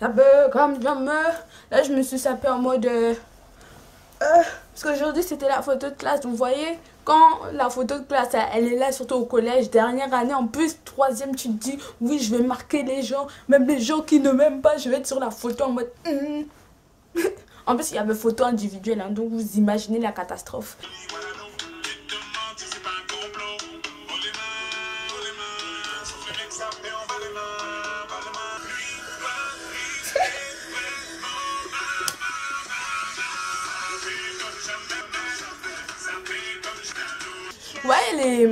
Ça peut comme jamais. Là, je me suis sapée en mode... parce qu'aujourd'hui, c'était la photo de classe. Vous voyez, quand la photo de classe, elle est là, surtout au collège, dernière année, en plus, troisième, tu te dis, oui, je vais marquer les gens. Même les gens qui ne m'aiment pas, je vais être sur la photo en mode... En plus, il y avait photo individuelle, hein, donc vous imaginez la catastrophe. Ouais,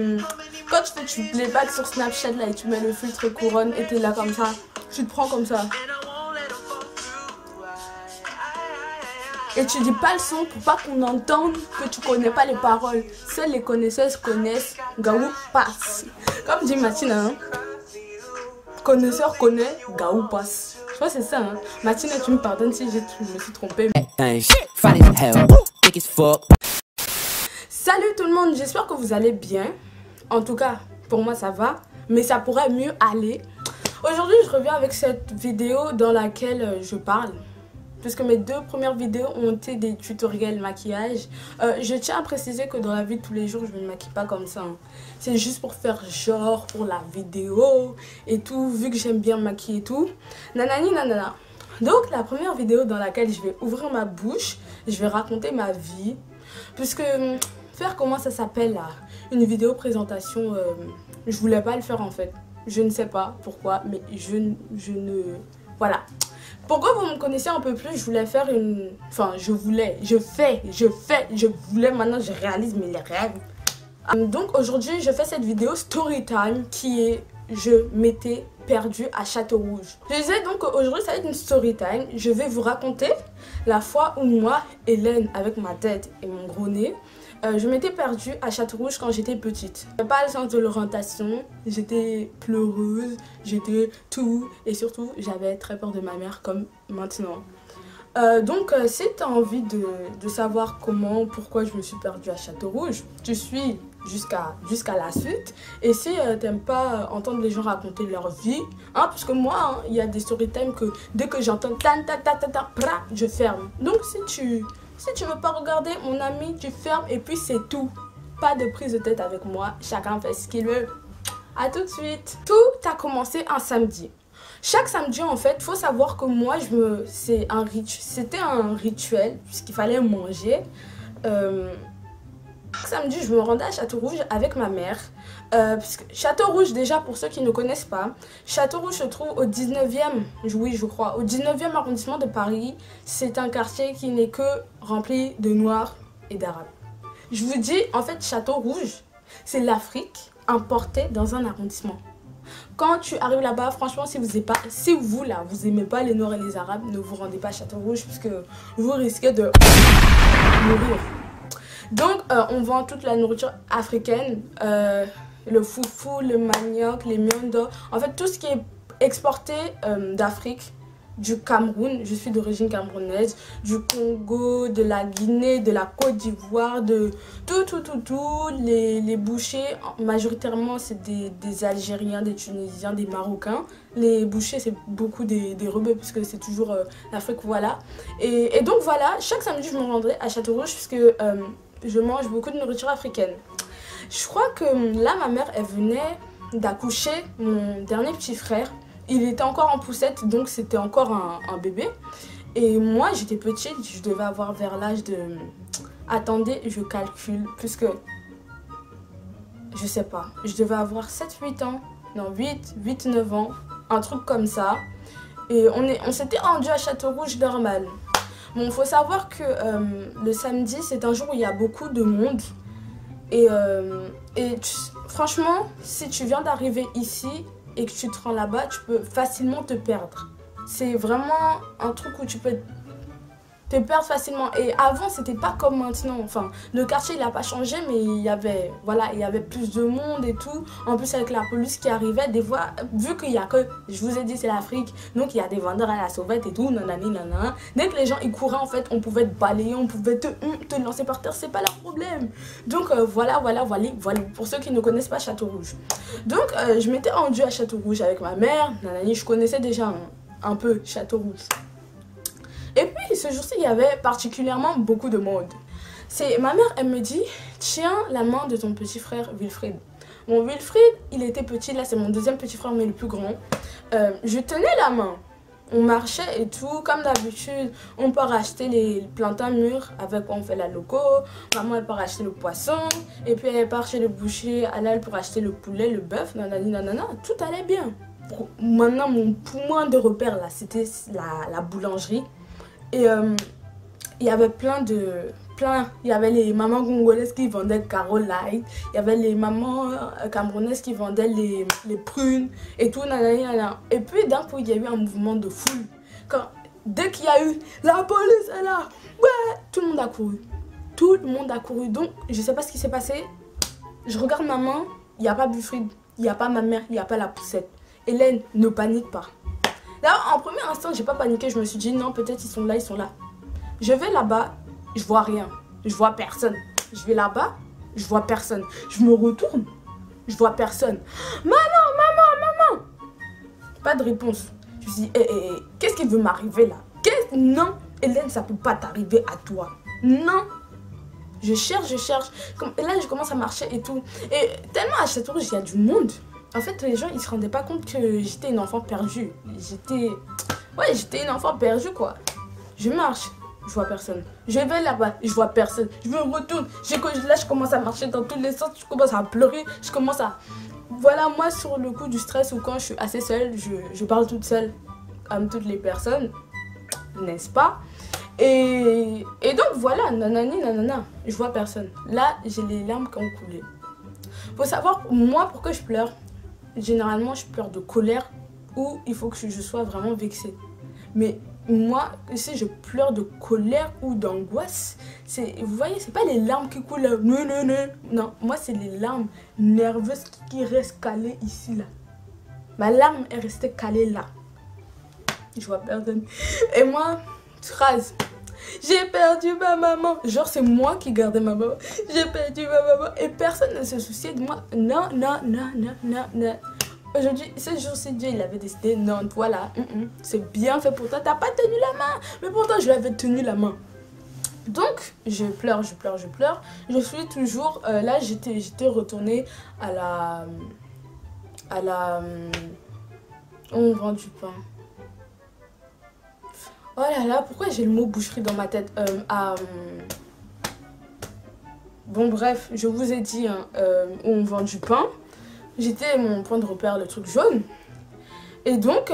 quand tu fais tu playback sur Snapchat là et tu mets le filtre couronne et t'es là comme ça, tu te prends comme ça. Et tu dis pas le son pour pas qu'on entende que tu connais pas les paroles. Seules les connaisseuses connaissent Gaou passe. Comme dit Mathina, hein? Connaisseur connaît, Gaou passe. Je crois que c'est ça. Hein? Mathina, tu me pardonnes si je me suis trompée. Salut tout le monde, j'espère que vous allez bien. En tout cas, pour moi ça va, mais ça pourrait mieux aller. Aujourd'hui, je reviens avec cette vidéo dans laquelle je parle. Puisque mes deux premières vidéos ont été des tutoriels maquillage. Je tiens à préciser que dans la vie de tous les jours, je ne me maquille pas comme ça. Hein. C'est juste pour faire genre, pour la vidéo et tout, vu que j'aime bien maquiller et tout. Nanani nanana. Donc la première vidéo dans laquelle je vais ouvrir ma bouche, je vais raconter ma vie. Puisque faire comment ça s'appelle là, une vidéo présentation, je voulais pas le faire en fait. Je ne sais pas pourquoi, mais je ne... Voilà. Pourquoi vous me connaissez un peu plus, je voulais faire une... Enfin, je voulais, je voulais, maintenant je réalise mes rêves. Donc aujourd'hui, je fais cette vidéo story time qui est je m'étais perdue à Château-Rouge. Je disais donc aujourd'hui, ça va être une story time. Je vais vous raconter la fois où moi, Hélène, avec ma tête et mon gros nez, je m'étais perdue à Château-Rouge quand j'étais petite. J'avais pas le sens de l'orientation, j'étais pleureuse, j'étais tout et surtout j'avais très peur de ma mère comme maintenant. Donc si tu as envie de savoir comment, pourquoi je me suis perdue à Château-Rouge, tu suis jusqu'à la suite. Et si t'aimes pas entendre les gens raconter leur vie, hein, parce que moi, il y a des story time que dès que j'entends je ferme. Donc si tu veux pas regarder, mon ami, tu fermes et puis c'est tout. Pas de prise de tête avec moi, chacun fait ce qu'il veut. A tout de suite. Tout a commencé un samedi. Chaque samedi, en fait, faut savoir que moi, c'était un rituel, puisqu'il fallait manger. Samedi, je me rendais à Château-Rouge avec ma mère. Château-Rouge, déjà, pour ceux qui ne connaissent pas, Château-Rouge se trouve au 19e, oui, je crois, au 19e arrondissement de Paris. C'est un quartier qui n'est que rempli de Noirs et d'Arabes. Je vous dis, en fait, Château-Rouge, c'est l'Afrique importée dans un arrondissement. Quand tu arrives là-bas, franchement, si vous là, vous aimez pas les Noirs et les Arabes, ne vous rendez pas à Château-Rouge parce que vous risquez de mourir. Donc, on vend toute la nourriture africaine, le foufou, le manioc, les miondo. En fait, tout ce qui est exporté d'Afrique, du Cameroun, je suis d'origine camerounaise, du Congo, de la Guinée, de la Côte d'Ivoire, de tout. Les bouchers, majoritairement, c'est des Algériens, des Tunisiens, des Marocains. Les bouchers, c'est beaucoup des rebeux, puisque c'est toujours l'Afrique, voilà. Et donc, voilà, chaque samedi, je me rendrai à Château-Rouge, puisque... je mange beaucoup de nourriture africaine. Je crois que là, ma mère, elle venait d'accoucher mon dernier petit frère. Il était encore en poussette, donc c'était encore un bébé. Et moi, j'étais petite, je devais avoir vers l'âge de... Attendez, je calcule, puisque... Je sais pas, je devais avoir 7-8 ans, non 8-9 ans, un truc comme ça. Et on s'était rendu à Château-Rouge normal. Bon, il faut savoir que le samedi, c'est un jour où il y a beaucoup de monde. Franchement, si tu viens d'arriver ici et que tu te rends là-bas, tu peux facilement te perdre. C'est vraiment un truc où tu peux te perdre facilement. Et avant, c'était pas comme maintenant. Enfin, le quartier, il n'a pas changé, mais il y avait plus de monde et tout. En plus, avec la police qui arrivait, des fois, vu qu'il y a que, je vous ai dit, c'est l'Afrique, donc il y a des vendeurs à la sauvette et tout, nanani, nanana. Dès que les gens, ils couraient, en fait, on pouvait te balayer, on pouvait te lancer par terre, c'est pas leur problème. Donc, voilà, pour ceux qui ne connaissent pas Château-Rouge. Donc, je m'étais rendue à Château-Rouge avec ma mère, nanani, je connaissais déjà... un peu Château-Rouge. Et puis ce jour-ci, il y avait particulièrement beaucoup de monde. Ma mère, elle me dit, tiens la main de ton petit frère Wilfried. Mon Wilfried, il était petit, là c'est mon deuxième petit frère mais le plus grand. Je tenais la main. On marchait et tout, comme d'habitude, on part acheter les plantains mûrs avec quoi on fait la loco. Maman elle part acheter le poisson, et puis elle part chez le boucher, elle pour acheter le poulet, le bœuf, nanani nanana, tout allait bien. Maintenant mon point de repère là, c'était la boulangerie. Et il y avait il y avait les mamans congolaises qui vendaient Carole Light, il y avait les mamans camerounaises qui vendaient les prunes et tout, nanani, nanana. Et puis d'un coup, il y a eu un mouvement de foule. Dès qu'il y a eu la police est là, ouais, tout le monde a couru. Tout le monde a couru. Donc, je sais pas ce qui s'est passé. Je regarde ma main, il n'y a pas Wilfried, il n'y a pas ma mère, il n'y a pas la poussette. Hélène, ne panique pas. Là, en premier instant, j'ai pas paniqué, je me suis dit non, peut-être ils sont là, ils sont là. Je vais là-bas. Je vois rien, je vois personne. Je vais là-bas, je vois personne. Je me retourne, je vois personne. Maman, maman, maman. Pas de réponse. Je me dis, qu'est-ce qui veut m'arriver là? Non, Hélène, ça peut pas t'arriver à toi. Non. Je cherche. Et là, je commence à marcher et tout. Et tellement à Châteaurouge, il y a du monde. En fait, les gens, ils se rendaient pas compte que j'étais une enfant perdue. J'étais une enfant perdue, quoi. Je marche. Je vois personne. Je vais là-bas, je vois personne. Je me retourne. Là, je commence à marcher dans tous les sens. Je commence à pleurer. Je commence à... Voilà, moi, sur le coup du stress ou quand je suis assez seule, je parle toute seule comme toutes les personnes. N'est-ce pas? Et donc, voilà, nanani, nanana. Je vois personne. Là, j'ai les larmes qui ont coulé. Faut savoir, moi, pourquoi je pleure. Généralement, je pleure de colère ou il faut que je sois vraiment vexée. Mais... moi, si je pleure de colère ou d'angoisse, vous voyez, c'est pas les larmes qui coulent, non, moi c'est les larmes nerveuses qui restent calées ici, là. Ma larme est restée calée là. Je vois personne. Et moi, phrase, j'ai perdu ma maman. Genre, c'est moi qui gardais ma maman. J'ai perdu ma maman. Et personne ne se souciait de moi. Non. Aujourd'hui, ce jour-ci, Dieu, il avait décidé, non, voilà, c'est bien fait pour toi, t'as pas tenu la main, mais pourtant, je lui avais tenu la main. Donc, je pleure. Je suis toujours, là, j'étais retournée à la, on vend du pain. Oh là là, pourquoi j'ai le mot boucherie dans ma tête? Bon, bref, je vous ai dit, où on vend du pain. J'étais mon point de repère, le truc jaune. Et donc,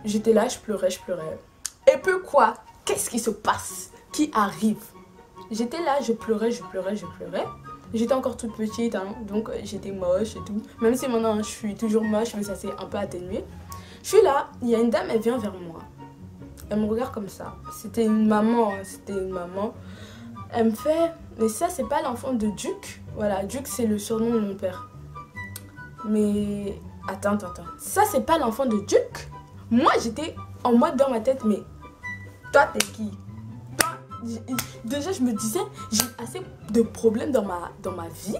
j'étais là, je pleurais. Et puis quoi? Qu'est-ce qui se passe? Qui arrive? J'étais là, je pleurais. J'étais encore toute petite, hein, donc j'étais moche et tout. Même si maintenant, je suis toujours moche, mais ça s'est un peu atténué. Je suis là, il y a une dame, elle vient vers moi. Elle me regarde comme ça. C'était une maman, Elle me fait, mais ça, c'est pas l'enfant de Duc. Voilà, Duc, c'est le surnom de mon père. Mais attends, ça c'est pas l'enfant de Duc? Moi j'étais en mode dans ma tête, mais toi t'es qui? Déjà je me disais, j'ai assez de problèmes dans ma vie.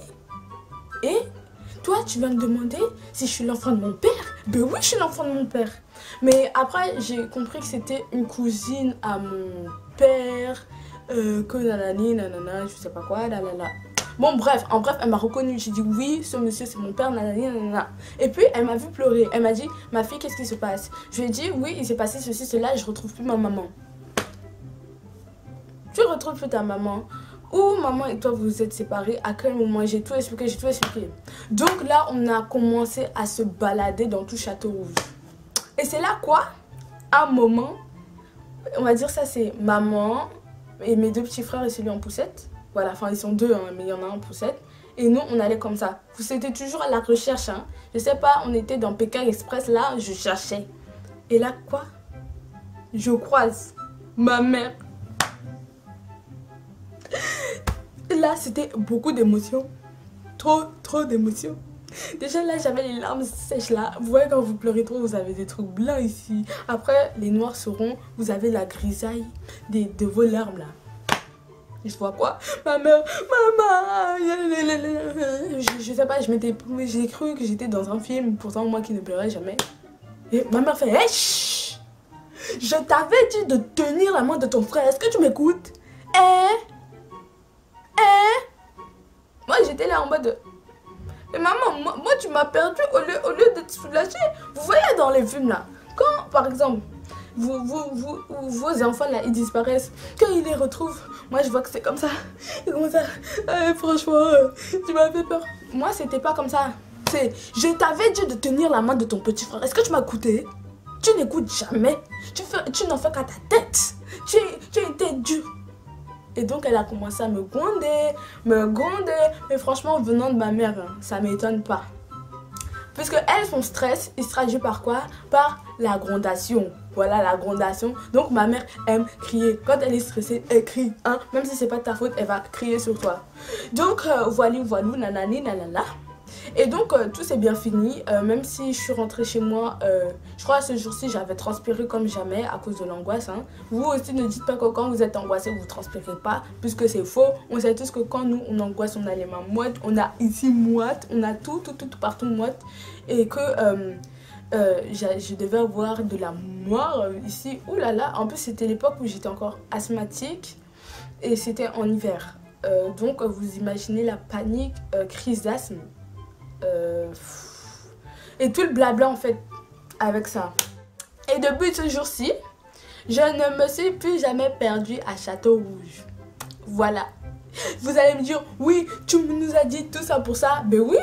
Et toi tu vas me demander si je suis l'enfant de mon père? Ben oui, je suis l'enfant de mon père. Mais après j'ai compris que c'était une cousine à mon père, que nanani, nanana, je sais pas quoi, lalala. Bon, bref, elle m'a reconnue. J'ai dit oui, ce monsieur, c'est mon père, nanani, nanana. Et puis, elle m'a vu pleurer. Elle m'a dit, ma fille, qu'est-ce qui se passe? Je lui ai dit, oui, il s'est passé ceci, cela, et je retrouve plus ma maman. Tu retrouves plus ta maman? Ou maman et toi, vous êtes séparés? À quel moment? J'ai tout expliqué. Donc là, on a commencé à se balader dans tout Château-Rouge. Et c'est là quoi? Un moment, on va dire ça, c'est maman et mes deux petits frères et celui en poussette. Voilà, enfin ils sont deux, hein, mais il y en a un en poussette. Et nous, on allait comme ça. C'était toujours à la recherche. Hein. Je sais pas, on était dans Pékin Express, là, je cherchais. Et là, quoi? Je croise ma mère. Et là, c'était beaucoup d'émotions. Trop d'émotions. Déjà là, j'avais les larmes sèches là. Vous voyez, quand vous pleurez trop, vous avez des trucs blancs ici. Après, les noirs seront, vous avez la grisaille de vos larmes là. Je vois quoi? Ma mère, maman. Je sais pas, j'ai cru que j'étais dans un film. Pourtant, moi qui ne pleurais jamais. Et ma mère fait, hey, chut. Je t'avais dit de tenir la main de ton frère. Est-ce que tu m'écoutes? Moi, j'étais là en mode... Mais maman, moi tu m'as perdu au lieu de te soulager. Vous voyez dans les films là, quand par exemple, vos enfants là, ils disparaissent, quand ils les retrouvent, moi je vois que c'est comme ça. Et comme ça, franchement, tu m'as fait peur. Moi, c'était pas comme ça. C'est, je t'avais dit de tenir la main de ton petit frère. Est-ce que tu m'as écouté? Tu n'écoutes jamais. Tu n'en fais qu'à ta tête. Tu es une tête dure. Et donc elle a commencé à me gronder. Mais franchement, venant de ma mère, hein, ça m'étonne pas. Puisque elle, son stress, il se traduit par quoi? Par la grondation. Voilà, la grondation. Donc ma mère aime crier. Quand elle est stressée, elle crie. Hein? Même si c'est pas de ta faute, elle va crier sur toi. Donc voilà, nanani, nanana. Et donc tout s'est bien fini, même si je suis rentrée chez moi, je crois à ce jour-ci j'avais transpiré comme jamais à cause de l'angoisse. Hein. Vous aussi ne dites pas que quand vous êtes angoissé vous ne transpirez pas, puisque c'est faux. On sait tous que quand nous on angoisse, on a les mains moites, on a ici moite, on a tout partout moite. Et que je devais avoir de la moire ici. Ouh là là, en plus c'était l'époque où j'étais encore asthmatique et c'était en hiver. Donc vous imaginez la panique, crise d'asthme. Et tout le blabla en fait avec ça. Et depuis ce jour-ci, je ne me suis plus jamais perdue à Château-Rouge. Voilà. Vous allez me dire, oui, tu nous as dit tout ça pour ça. Ben oui,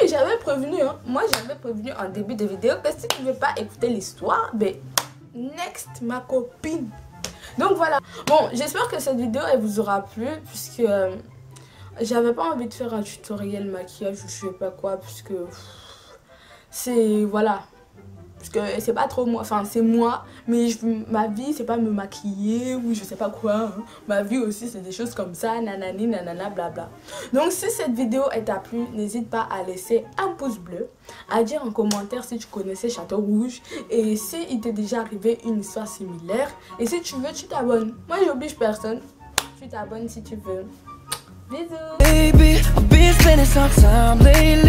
j'avais prévenu. Hein. Moi, j'avais prévenu en début de vidéo que si tu ne veux pas écouter l'histoire, ben next ma copine. Donc voilà. Bon, j'espère que cette vidéo elle vous aura plu puisque j'avais pas envie de faire un tutoriel maquillage ou je sais pas quoi, puisque c'est, voilà, parce que c'est pas trop moi, enfin c'est moi, mais ma vie c'est pas me maquiller ou je sais pas quoi, hein. Ma vie aussi c'est des choses comme ça, nanani, nanana, blabla. Donc si cette vidéo t'a plu, n'hésite pas à laisser un pouce bleu, à dire en commentaire si tu connaissais Château-Rouge et si il t'est déjà arrivé une histoire similaire, et si tu veux tu t'abonnes. Moi j'oblige personne, tu t'abonnes si tu veux. Bisous. Baby, I've been spending some time lately.